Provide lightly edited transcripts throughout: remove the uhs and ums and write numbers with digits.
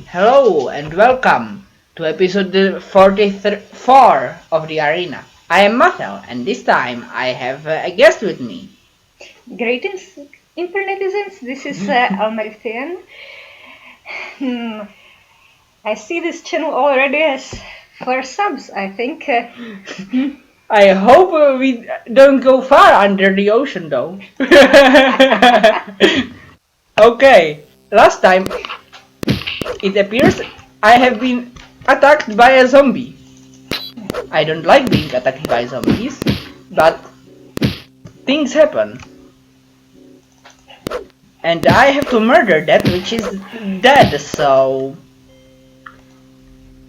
Hello and welcome to episode 44 of the Arena. I am Mathel and this time I have a guest with me. Greetings, internetizens. This is Almerifian. I see this channel already has 4 subs, I think. I hope we don't go far under the ocean though. Okay, last time it appears I have been attacked by a zombie. I don't like being attacked by zombies, but things happen. And I have to murder that which is dead, so...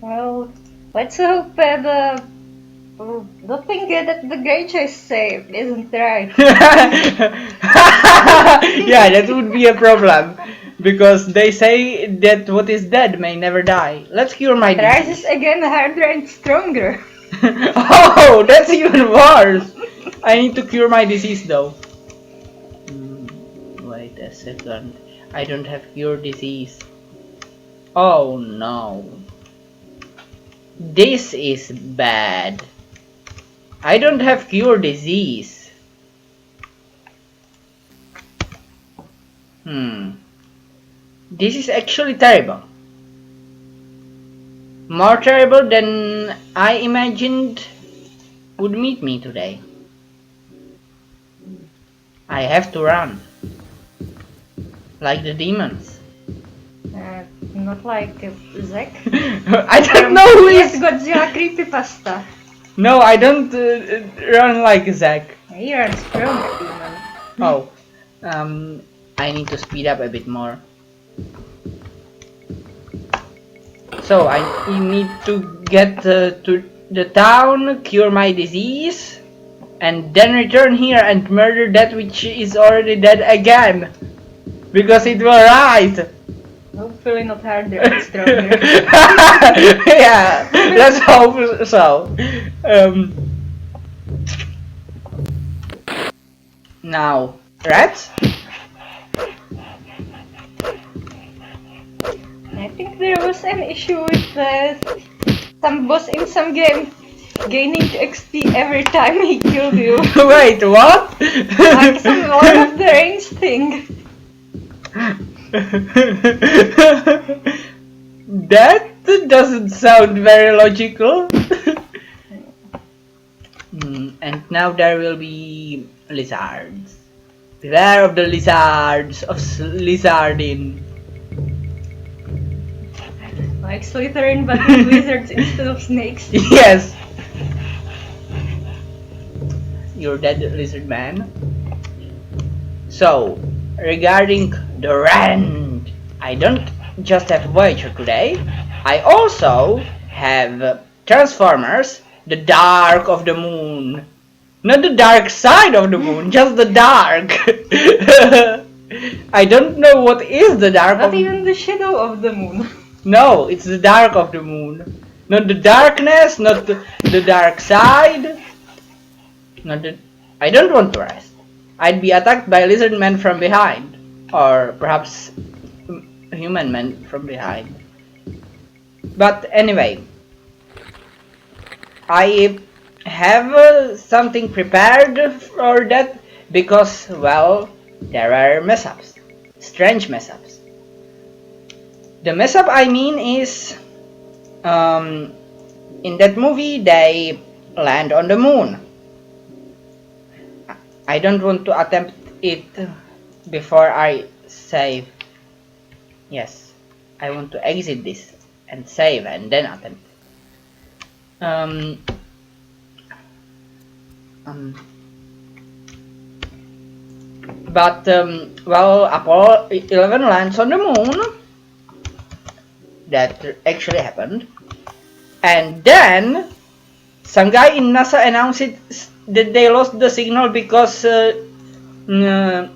Well, let's hope the thing that the Greyjoy say isn't right. Yeah, that would be a problem. Because they say that what is dead may never die. Let's cure my disease. Rises again harder and stronger. Oh, that's even worse. I need to cure my disease though. Wait a second. I don't have cure disease. Oh no. This is bad. I don't have cure disease. This is actually terrible. More terrible than I imagined would meet me today. I have to run. Like the demons. Not like Zack. I don't know who Yes, is... Godzilla creepypasta. No, I don't run like Zack. He runs from a demon. Oh. I need to speed up a bit more. So I need to get to the town, cure my disease, and then return here and murder that which is already dead again. Because it will rise. Hopefully not harder and stronger. Yeah, let's hope so. Now, rats? I think there was an issue with some boss in some game gaining XP every time he killed you. Wait, what? Like some Lord of the Rings thing. That doesn't sound very logical. And now there will be lizards. Beware of the lizards of Lizardin. Like Slytherin but with wizards instead of snakes. Yes. You're dead, lizard man. So, regarding the rent, I don't just have Voyager today. I also have Transformers, the Dark of the Moon. Not the dark side of the moon, just the dark. I don't know what is the dark Not of... even the shadow of the moon. No, it's the dark of the moon. Not the darkness, not the dark side. Not the... I don't want to rest. I'd be attacked by lizard men from behind. Or perhaps human men from behind. But anyway, I have something prepared for that because, well, there are mess-ups. Strange mess-ups. The mess-up I mean is, in that movie they land on the moon. I don't want to attempt it before I save. Yes, I want to exit this and save and then attempt. But well, Apollo 11 lands on the moon. That actually happened. And then some guy in NASA announced that they lost the signal because Apollo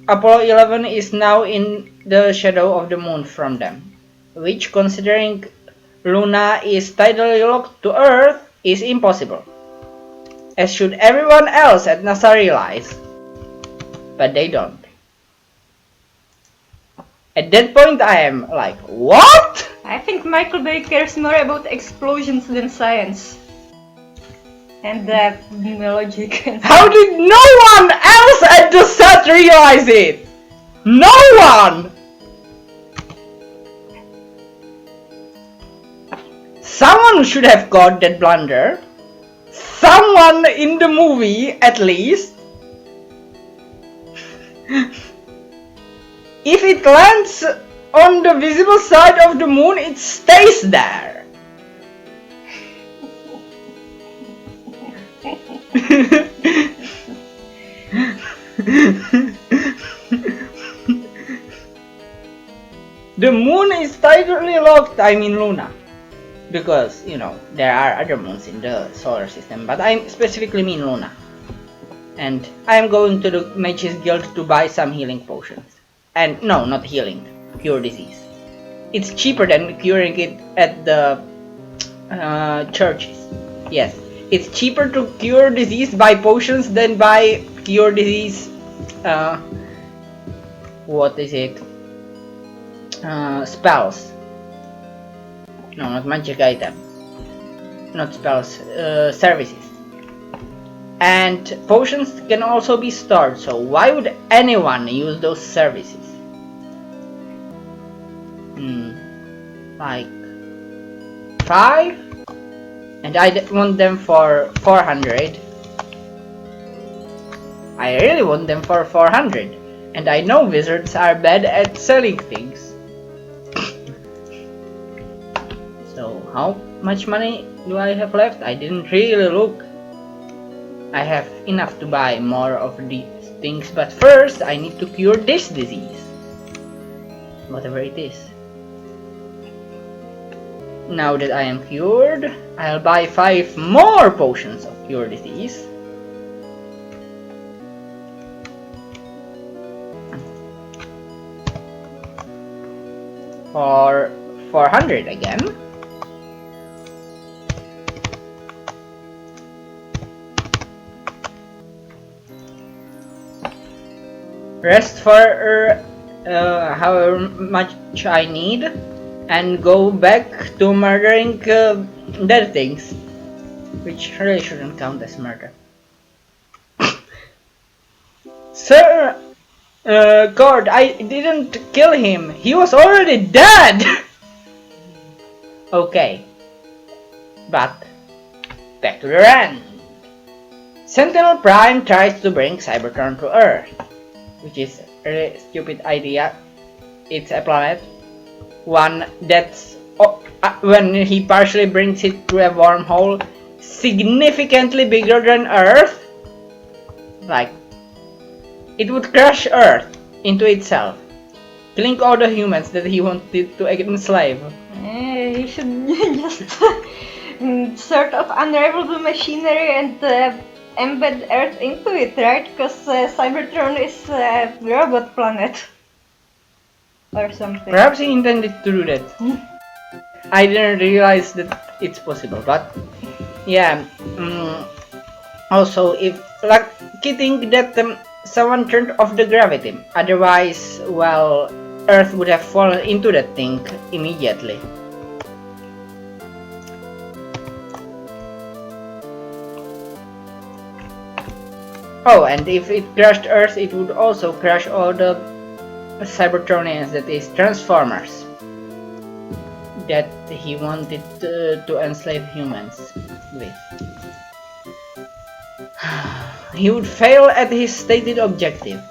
11 is now in the shadow of the moon from them. Which, considering Luna is tidally locked to Earth, is impossible. As should everyone else at NASA realize. But they don't. At that point I am like, what? I think Michael Bay cares more about explosions than science. And logic. And How did no one else at the set realize it? No one! Someone should have got that blunder. Someone in the movie, at least. If it lands on the visible side of the moon, it stays there. The moon is tightly locked, I mean Luna. Because, you know, there are other moons in the solar system, but I specifically mean Luna. And I am going to the Mages Guild to buy some healing potions. And no, not healing, cure disease. It's cheaper than curing it at the churches. Yes, it's cheaper to cure disease by potions than by cure disease. What is it? Spells. No, not magic item. Not spells. Services. And potions can also be stored, so why would anyone use those services? Like 5? And I want them for 400. I really want them for 400. And I know wizards are bad at selling things. So how much money do I have left? I didn't really look. I have enough to buy more of these things, but first I need to cure this disease. Whatever it is. Now that I am cured, I'll buy 5 more potions of cure disease. For 400 again. Rest for however much I need, and go back to murdering dead things, which really shouldn't count as murder. Sir, God, I didn't kill him. He was already dead. Okay, but back to the run. Sentinel Prime tries to bring Cybertron to Earth, which is a really stupid idea. It's a planet, one that's, when he partially brings it through a wormhole, significantly bigger than Earth. Like, it would crush Earth into itself, killing all the humans that he wanted to enslave. He should just sort of unravel the machinery and embed Earth into it, right? Because Cybertron is a robot planet. Or something. Perhaps he intended to do that. I didn't realize that it's possible, but yeah. Also, if lucky thing that someone turned off the gravity, otherwise, well, Earth would have fallen into that thing immediately. Oh, and if it crushed Earth, it would also crush all the Cybertronians, that is, Transformers, that he wanted to enslave humans with. He would fail at his stated objective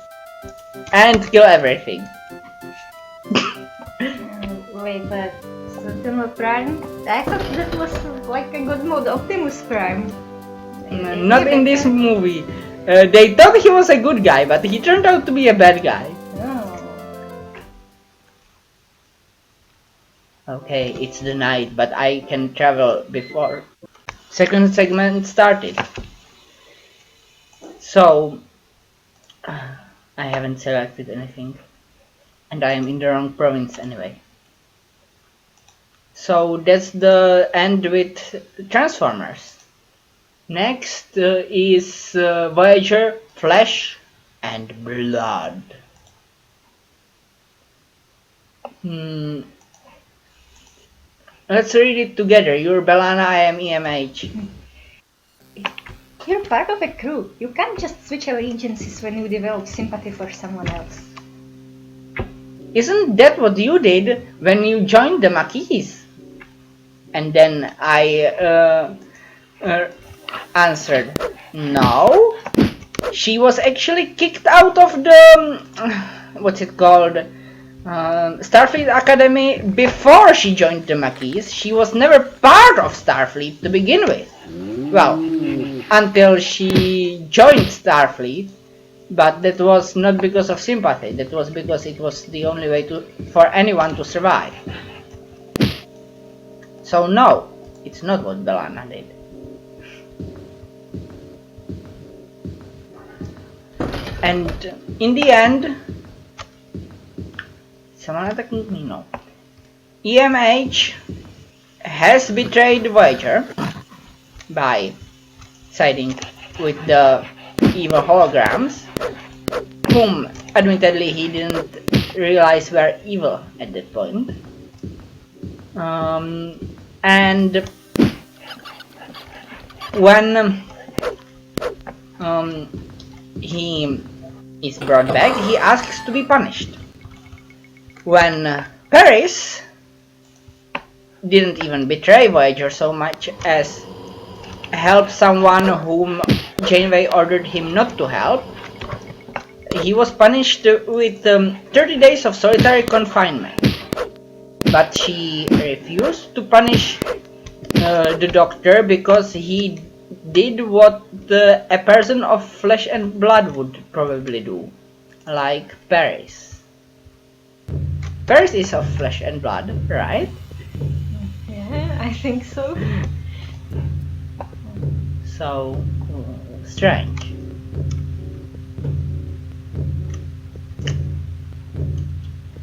and kill everything. Wait, but Sentinel Prime? I thought that was like a good mode, Optimus Prime. Not in this movie. They thought he was a good guy, but he turned out to be a bad guy. Okay, it's the night, but I can travel before second segment started. So, I haven't selected anything, and I am in the wrong province anyway. So that's the end with Transformers. Next is Voyager, Flesh and Blood. Let's read it together. You're Belana, I am EMH. You're part of a crew. You can't just switch allegiances when you develop sympathy for someone else. Isn't that what you did when you joined the Maquis? And then I answered, no. She was actually kicked out of the what's it called? Starfleet Academy before she joined the Maquis. She was never part of Starfleet to begin with. Well, until she joined Starfleet, but that was not because of sympathy. That was because it was the only way for anyone to survive. So no, it's not what Belana did. And in the end, someone attacking me? No. EMH has betrayed Voyager by siding with the evil holograms, whom admittedly he didn't realize were evil at that point. And when he is brought back, he asks to be punished. When Paris didn't even betray Voyager so much as help someone whom Janeway ordered him not to help, he was punished with 30 days of solitary confinement. But she refused to punish the Doctor because he did what a person of flesh and blood would probably do, like Paris. Paris is of flesh and blood, right? Yeah, I think so. So strange.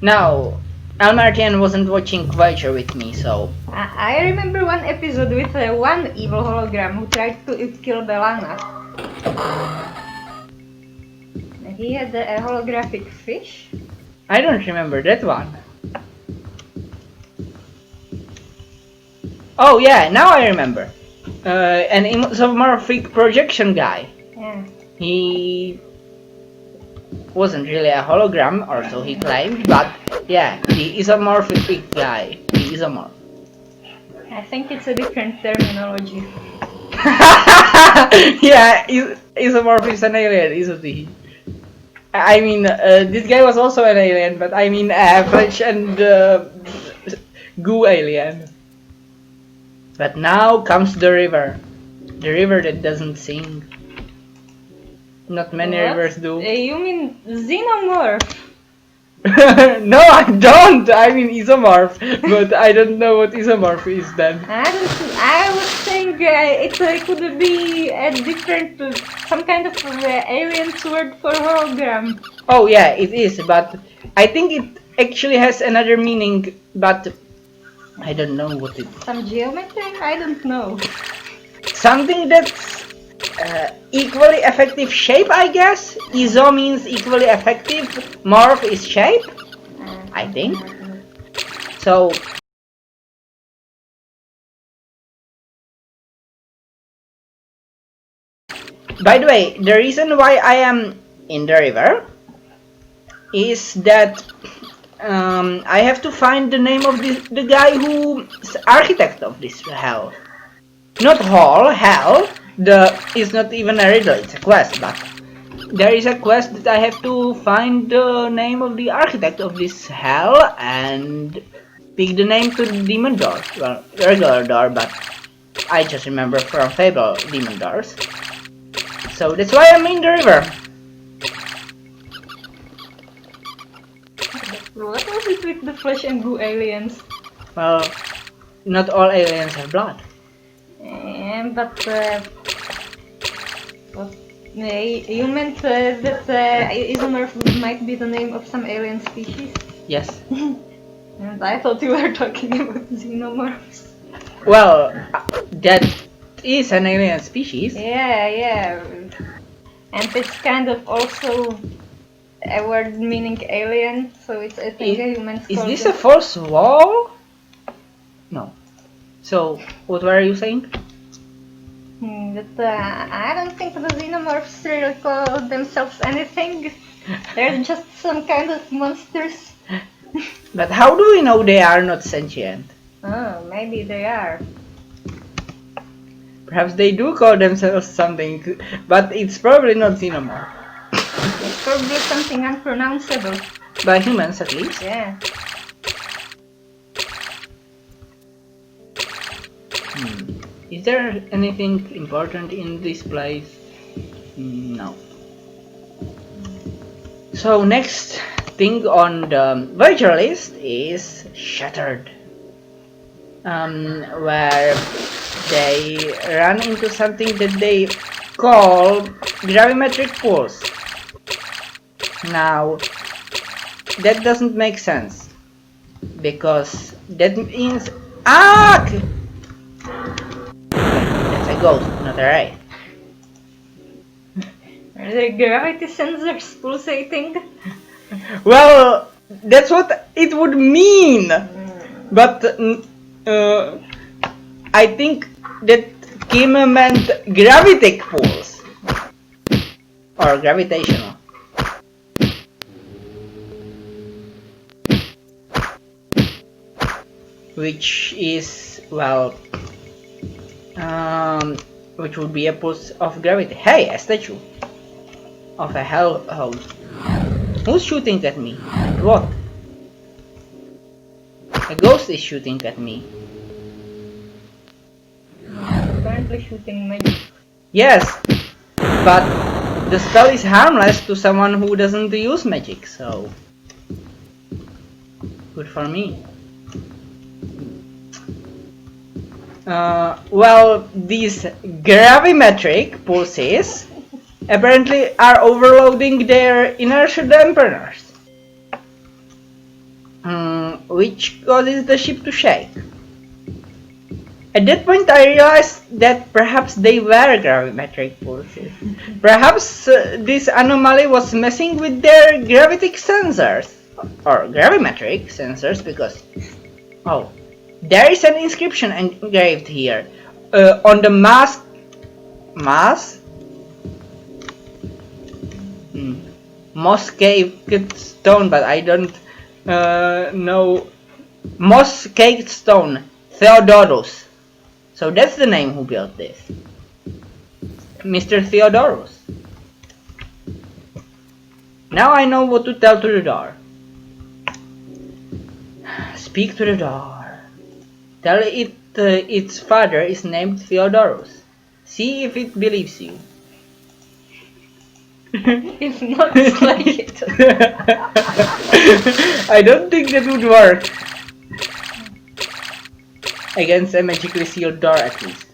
Now, Almartian wasn't watching Voyager with me, so I remember one episode with one evil hologram who tried to kill Belana. He had a holographic fish. I don't remember that one. Oh yeah, now I remember. An isomorphic projection guy. Yeah. He wasn't really a hologram, or so he claimed, but yeah, the isomorphic guy. The isomorph. I think it's a different terminology. Yeah, isomorph is an alien, isn't he? I mean, this guy was also an alien, but I mean flesh and goo alien. But now comes the river that doesn't sing. Not many What? rivers do. You mean xenomorph? No, I don't. I mean isomorph, but I don't know what isomorph is then. I was saying it could be a different, some kind of alien word for hologram. Oh yeah, it is, but I think it actually has another meaning, but I don't know what it is. Some geometry? I don't know. Something that's equally effective shape, I guess. Iso means equally effective. Morph is shape, I think. So by the way, the reason why I am in the river is that I have to find the name of the guy who's architect of this hell. Not hall, hell. It's not even a riddle, it's a quest, but there is a quest that I have to find the name of the architect of this hell and pick the name to the demon door. Well, regular door, but I just remember from Fable demon doors. So that's why I'm in the river. What was it with the flesh and goo aliens? Well, not all aliens have blood. But you meant that isomorph might be the name of some alien species? Yes. And I thought you were talking about xenomorphs. Well, that is an alien species. Yeah. And it's kind of also a word meaning alien, so it's I think a human. Is this a false wall? No. So, what were you saying? But I don't think the xenomorphs really call themselves anything. They're just some kind of monsters. But how do we know they are not sentient? Oh, maybe they are. Perhaps they do call themselves something, but it's probably not xenomorph. It's probably something unpronounceable. By humans, at least. Yeah. Is there anything important in this place? No. So next thing on the Voyager list is Shattered, where they run into something that they call gravimetric pulse. Now, that doesn't make sense, because that means that's a ghost, not a ray. Are there gravity sensors pulsating? Well, that's what it would mean, but I think that Kim meant gravitic pulse or gravitational. Which is, well, which would be a pulse of gravity. Hey, a statue of a hell hose. Who's shooting at me? And what? A ghost is shooting at me. Apparently shooting magic. Yes, but the spell is harmless to someone who doesn't use magic, so good for me. Well, these gravimetric pulses apparently are overloading their inertia dampeners, which causes the ship to shake. At that point I realized that perhaps they were gravimetric pulses. Perhaps this anomaly was messing with their gravitic sensors, or gravimetric sensors, because, oh, there is an inscription engraved here on the mass moss-caked stone, but I don't know. Moss-caked stone, Theodorus. So that's the name who built this. Mr. Theodorus. Now I know what to tell to the door. Speak to the door. Tell it its father is named Theodorus. See if it believes you. If not, slay it. I don't think that would work. Against a magically sealed door, at least.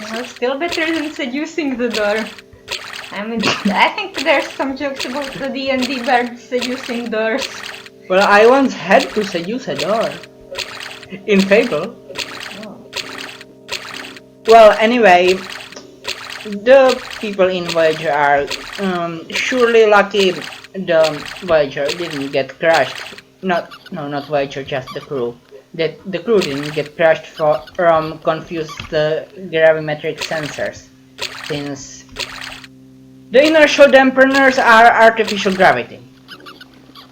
Well, still better than seducing the door. I mean, I think there's some jokes about the D&D bard seducing doors. Well, I once had to seduce a door. In Fable. Oh. Well, anyway, the people in Voyager are surely lucky the Voyager didn't get crashed. Not Voyager, just the crew. That the crew didn't get crashed from confused gravimetric sensors, since the inertial dampeners are artificial gravity.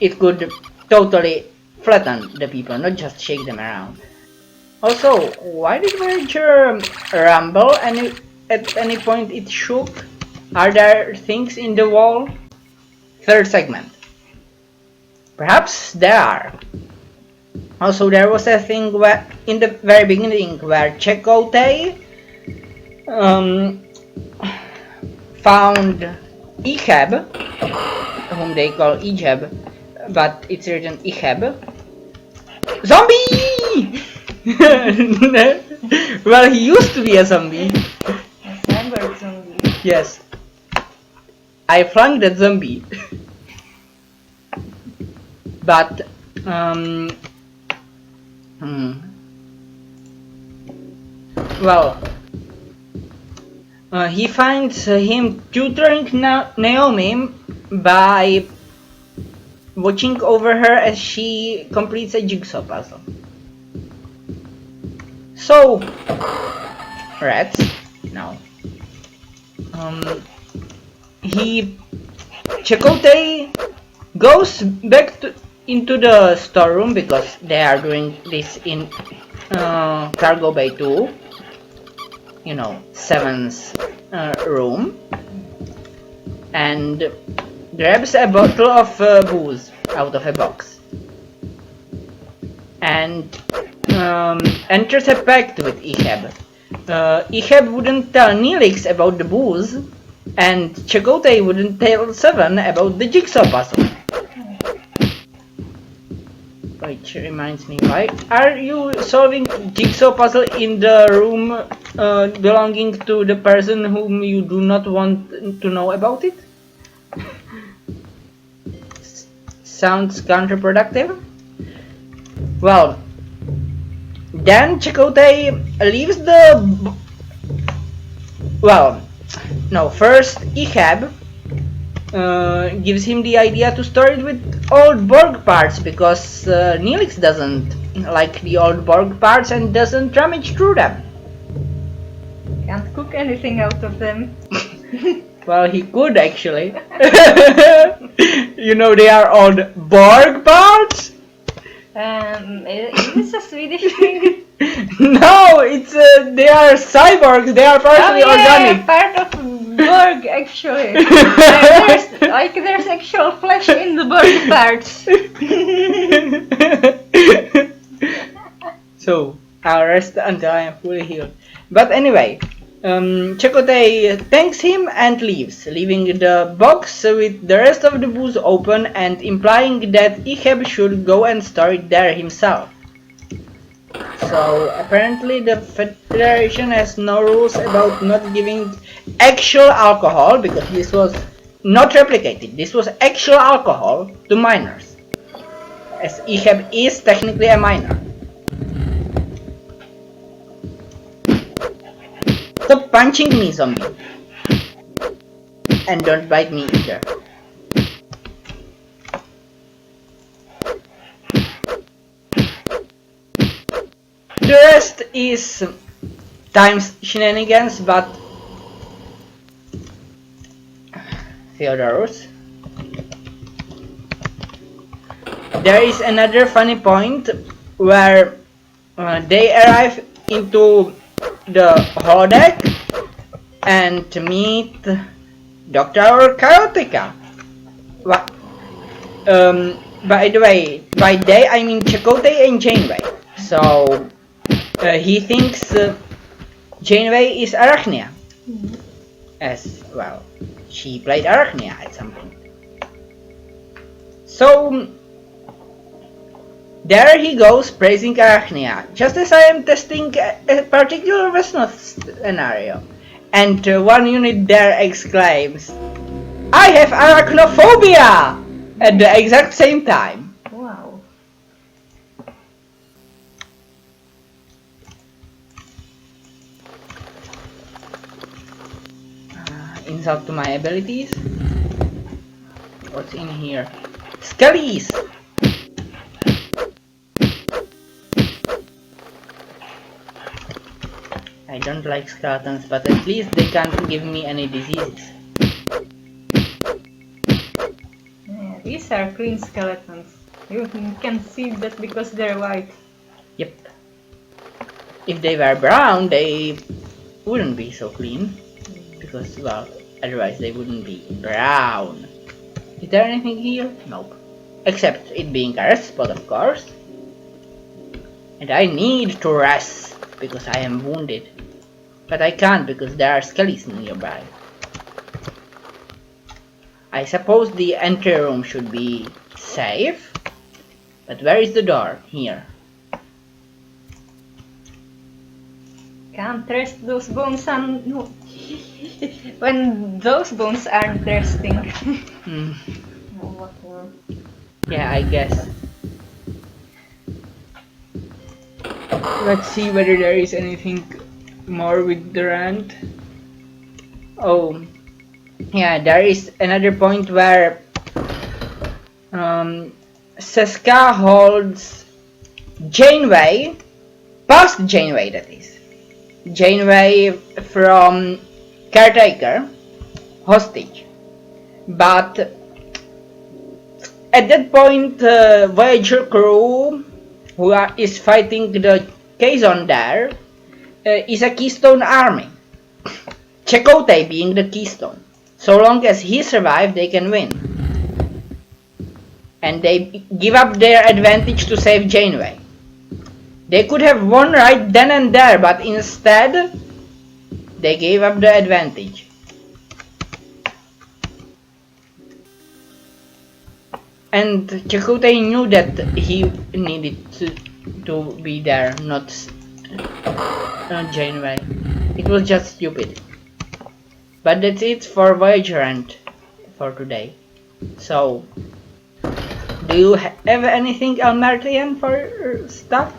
It could totally flatten the people, not just shake them around. Also, why did Voyager rumble at any point it shook? Are there things in the wall? Third segment. Perhaps there are. Also, there was a thing where, in the very beginning, where Chakotay found Ehab, whom they call Ejab, but it's written Ehab. Zombie! Well, he used to be a zombie. A cyber zombie. Yes. I flung that zombie. But, well, he finds him tutoring Naomi by watching over her as she completes a jigsaw puzzle. So, rats. No. Chakotay goes back into the storeroom because they are doing this in cargo bay 2. You know, Seven's room. And grabs a bottle of booze out of a box. And enters a pact with Ehab. Ehab wouldn't tell Neelix about the booze, and Chakotay wouldn't tell Seven about the jigsaw puzzle. Which reminds me, why are you solving jigsaw puzzle in the room belonging to the person whom you do not want to know about it? Sounds counterproductive. Well, then Chakotay leaves the... Well, no, first Ehab gives him the idea to store it with old Borg parts because Neelix doesn't like the old Borg parts and doesn't rummage through them. Can't cook anything out of them. Well, he could actually. You know, they are old Borg parts? Is this a Swedish thing? No, it's they are cyborgs. They are partially organic. Part of Borg actually. There's actual flesh in the Borg parts. So I'll rest until I am fully healed. But anyway, Chakotay thanks him and leaves, leaving the box with the rest of the booze open and implying that Ehab should go and store it there himself. So apparently the Federation has no rules about not giving actual alcohol, because this was not replicated, this was actual alcohol to minors, as Ehab is technically a minor. Stop punching me, zombie. And don't bite me either. The rest is times shenanigans, but Theodorus. There is another funny point where they arrive into the holodeck and meet Dr. Chaotica. What? By the way, by they I mean Chakotay and Janeway. So he thinks Janeway is Arachnia. As well, she played Arachnia at some point. So there he goes praising Arachnia, just as I am testing a particular Vesnos scenario. And one unit there exclaims, "I have arachnophobia!" at the exact same time. Wow. Insult to my abilities. What's in here? Skellies! I don't like skeletons, but at least they can't give me any diseases. Yeah, these are clean skeletons. You can see that because they're white. Yep. If they were brown, they wouldn't be so clean. Because, well, otherwise they wouldn't be brown. Is there anything here? Nope. Except it being a rest spot, of course. And I need to rest because I am wounded. But I can't because there are skellies nearby. I suppose the entry room should be safe. But where is the door? Here. Can't rest those bones on... No. When those bones aren't resting. Oh, what yeah, I guess. Let's see whether there is anything more with the rant. Oh, yeah, there is another point where Seska holds Janeway Past Janeway, that is. Janeway from Caretaker, hostage. But at that point, Voyager crew, who is fighting the Kazon there, is a Keystone army. Chakotay being the Keystone. So long as he survives, they can win. And they give up their advantage to save Janeway. They could have won right then and there, but instead, they gave up the advantage. And Chakotay knew that he needed to be there, not Janeway. It was just stupid. But that's it for Voyager and for today. So, do you have anything Almertian for stuff?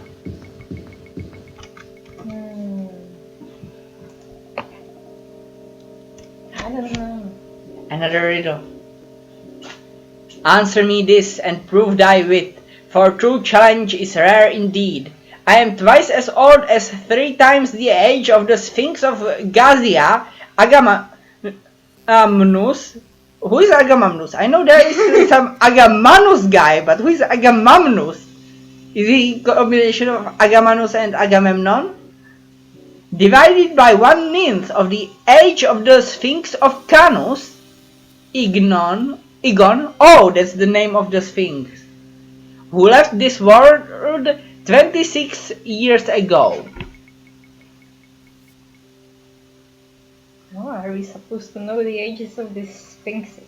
I don't know. Another riddle. Answer me this and prove thy wit, for true challenge is rare indeed. I am twice as old as 3 times the age of the Sphinx of Gazia, Agamamnus. Who is Agamamnus? I know there is some Agamemnus guy, but who is Agamemnus? Is he a combination of Agamemnus and Agamemnon? Divided by 1/9 of the age of the Sphinx of Canus, Igon, oh, that's the name of the Sphinx, who left this world 26 years ago. Oh, are we supposed to know the ages of these sphinxes?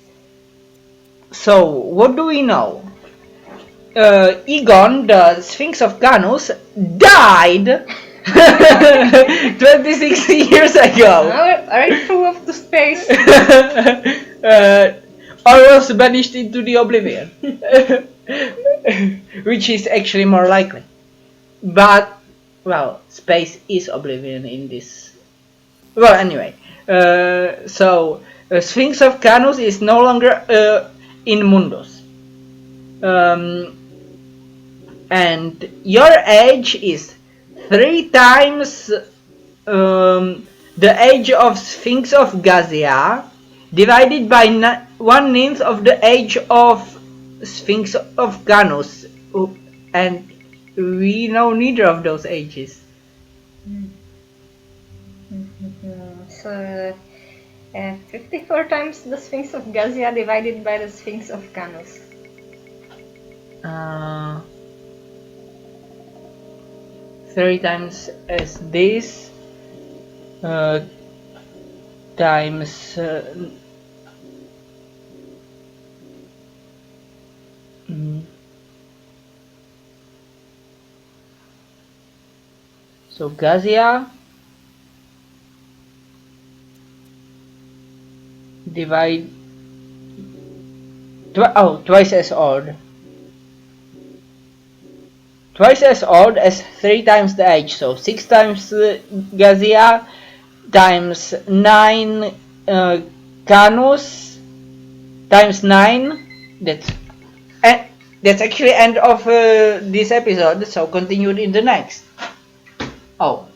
So, what do we know? Egon, the Sphinx of Canus, died 26 years ago. Are you full of the space? Or was banished into the oblivion. Which is actually more likely. But, well, space is oblivion in this. Well, anyway. So, Sphinx of Canus is no longer in Mundus. And your age is 3 times the age of Sphinx of Gazia, divided by 1/9 of the age of Sphinx of Canus, and we know neither of those ages. So, 54 times the Sphinx of Gazia divided by the Sphinx of Canus. 3 times as this, times so Gazia divide twice as old. Twice as old as 3 times the age, so 6 times Gazia times 9 Canus times 9. That's actually end of this episode, so continued in the next. Oh,